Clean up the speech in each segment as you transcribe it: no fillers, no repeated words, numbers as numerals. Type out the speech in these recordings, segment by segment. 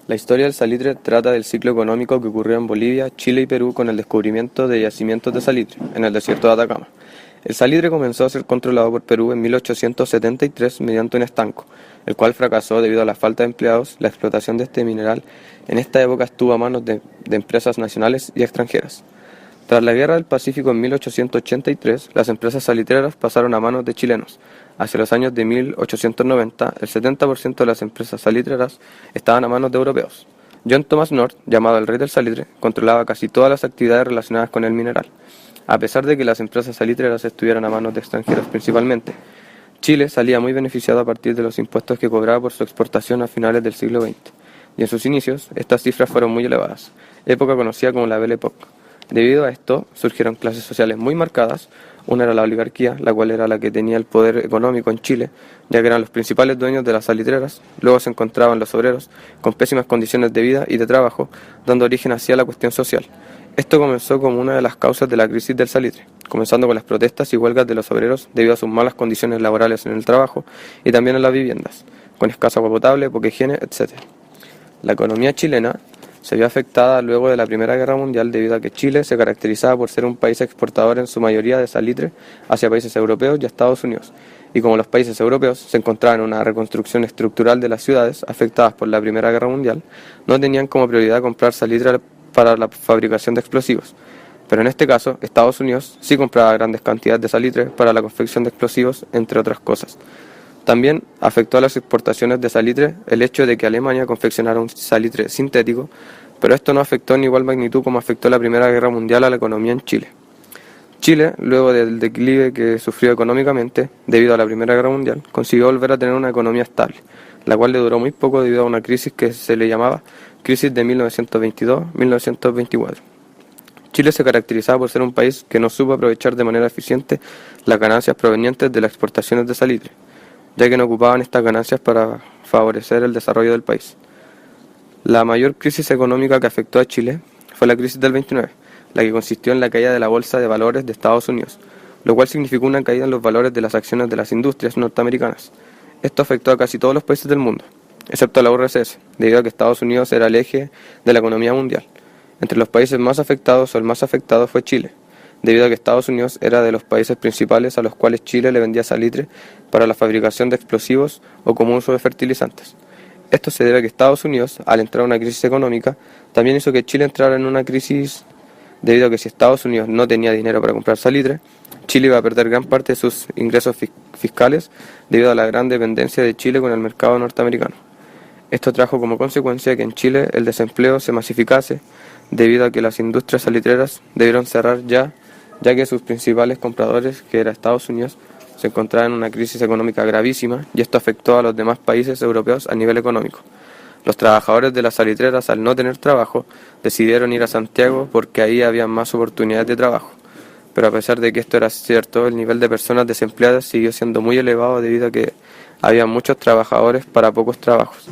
La historia del salitre trata del ciclo económico que ocurrió en Bolivia, Chile y Perú con el descubrimiento de yacimientos de salitre en el desierto de Atacama. El salitre comenzó a ser controlado por Perú en 1873 mediante un estanco, el cual fracasó debido a la falta de empleados. La explotación de este mineral en esta época estuvo a manos de empresas nacionales y extranjeras. Tras la Guerra del Pacífico en 1883, las empresas salitreras pasaron a manos de chilenos. Hacia los años de 1890, el 70% de las empresas salitreras estaban a manos de europeos. John Thomas North, llamado el rey del salitre, controlaba casi todas las actividades relacionadas con el mineral. A pesar de que las empresas salitreras estuvieran a manos de extranjeros principalmente, Chile salía muy beneficiado a partir de los impuestos que cobraba por su exportación a finales del siglo XX. Y en sus inicios, estas cifras fueron muy elevadas, época conocida como la Belle Époque. Debido a esto, surgieron clases sociales muy marcadas. Una era la oligarquía, la cual era la que tenía el poder económico en Chile, ya que eran los principales dueños de las salitreras. Luego se encontraban los obreros, con pésimas condiciones de vida y de trabajo, dando origen así a la cuestión social. Esto comenzó como una de las causas de la crisis del salitre, comenzando con las protestas y huelgas de los obreros debido a sus malas condiciones laborales en el trabajo y también en las viviendas, con escasa agua potable, poca higiene, etc. La economía chilena se vio afectada luego de la Primera Guerra Mundial debido a que Chile se caracterizaba por ser un país exportador en su mayoría de salitre hacia países europeos y a Estados Unidos, y como los países europeos se encontraban en una reconstrucción estructural de las ciudades afectadas por la Primera Guerra Mundial, no tenían como prioridad comprar salitre para la fabricación de explosivos. Pero en este caso, Estados Unidos sí compraba grandes cantidades de salitre para la confección de explosivos, entre otras cosas. También afectó a las exportaciones de salitre el hecho de que Alemania confeccionara un salitre sintético, pero esto no afectó en igual magnitud como afectó la Primera Guerra Mundial a la economía en Chile. Chile, luego del declive que sufrió económicamente debido a la Primera Guerra Mundial, consiguió volver a tener una economía estable, la cual le duró muy poco debido a una crisis que se le llamaba crisis de 1922-1924. Chile se caracterizaba por ser un país que no supo aprovechar de manera eficiente las ganancias provenientes de las exportaciones de salitre, ya que no ocupaban estas ganancias para favorecer el desarrollo del país. La mayor crisis económica que afectó a Chile fue la crisis del 29, la que consistió en la caída de la Bolsa de Valores de Estados Unidos, lo cual significó una caída en los valores de las acciones de las industrias norteamericanas. Esto afectó a casi todos los países del mundo, excepto a la URSS, debido a que Estados Unidos era el eje de la economía mundial. Entre los países más afectados o el más afectado fue Chile, debido a que Estados Unidos era de los países principales a los cuales Chile le vendía salitre para la fabricación de explosivos o como uso de fertilizantes. Esto se debe a que Estados Unidos, al entrar en una crisis económica, también hizo que Chile entrara en una crisis debido a que si Estados Unidos no tenía dinero para comprar salitre, Chile iba a perder gran parte de sus ingresos fiscales debido a la gran dependencia de Chile con el mercado norteamericano. Esto trajo como consecuencia que en Chile el desempleo se masificase debido a que las industrias salitreras debieron cerrar ya que sus principales compradores, que era Estados Unidos, se encontraban en una crisis económica gravísima y esto afectó a los demás países europeos a nivel económico. Los trabajadores de las salitreras, al no tener trabajo, decidieron ir a Santiago porque ahí había más oportunidades de trabajo. Pero a pesar de que esto era cierto, el nivel de personas desempleadas siguió siendo muy elevado debido a que había muchos trabajadores para pocos trabajos.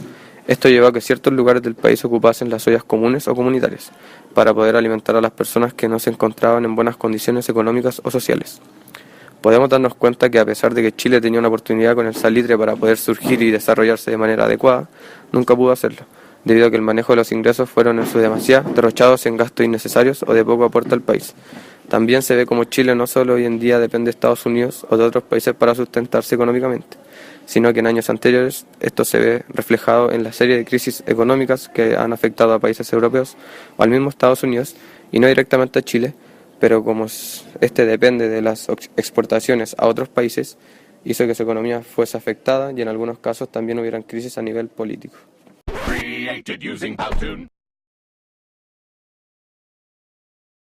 Esto llevó a que ciertos lugares del país ocupasen las ollas comunes o comunitarias, para poder alimentar a las personas que no se encontraban en buenas condiciones económicas o sociales. Podemos darnos cuenta que a pesar de que Chile tenía una oportunidad con el salitre para poder surgir y desarrollarse de manera adecuada, nunca pudo hacerlo, debido a que el manejo de los ingresos fueron en su demasía derrochados en gastos innecesarios o de poco aporte al país. También se ve como Chile no solo hoy en día depende de Estados Unidos o de otros países para sustentarse económicamente, sino que en años anteriores esto se ve reflejado en la serie de crisis económicas que han afectado a países europeos o al mismo Estados Unidos y no directamente a Chile, pero como este depende de las exportaciones a otros países, hizo que su economía fuese afectada y en algunos casos también hubieran crisis a nivel político.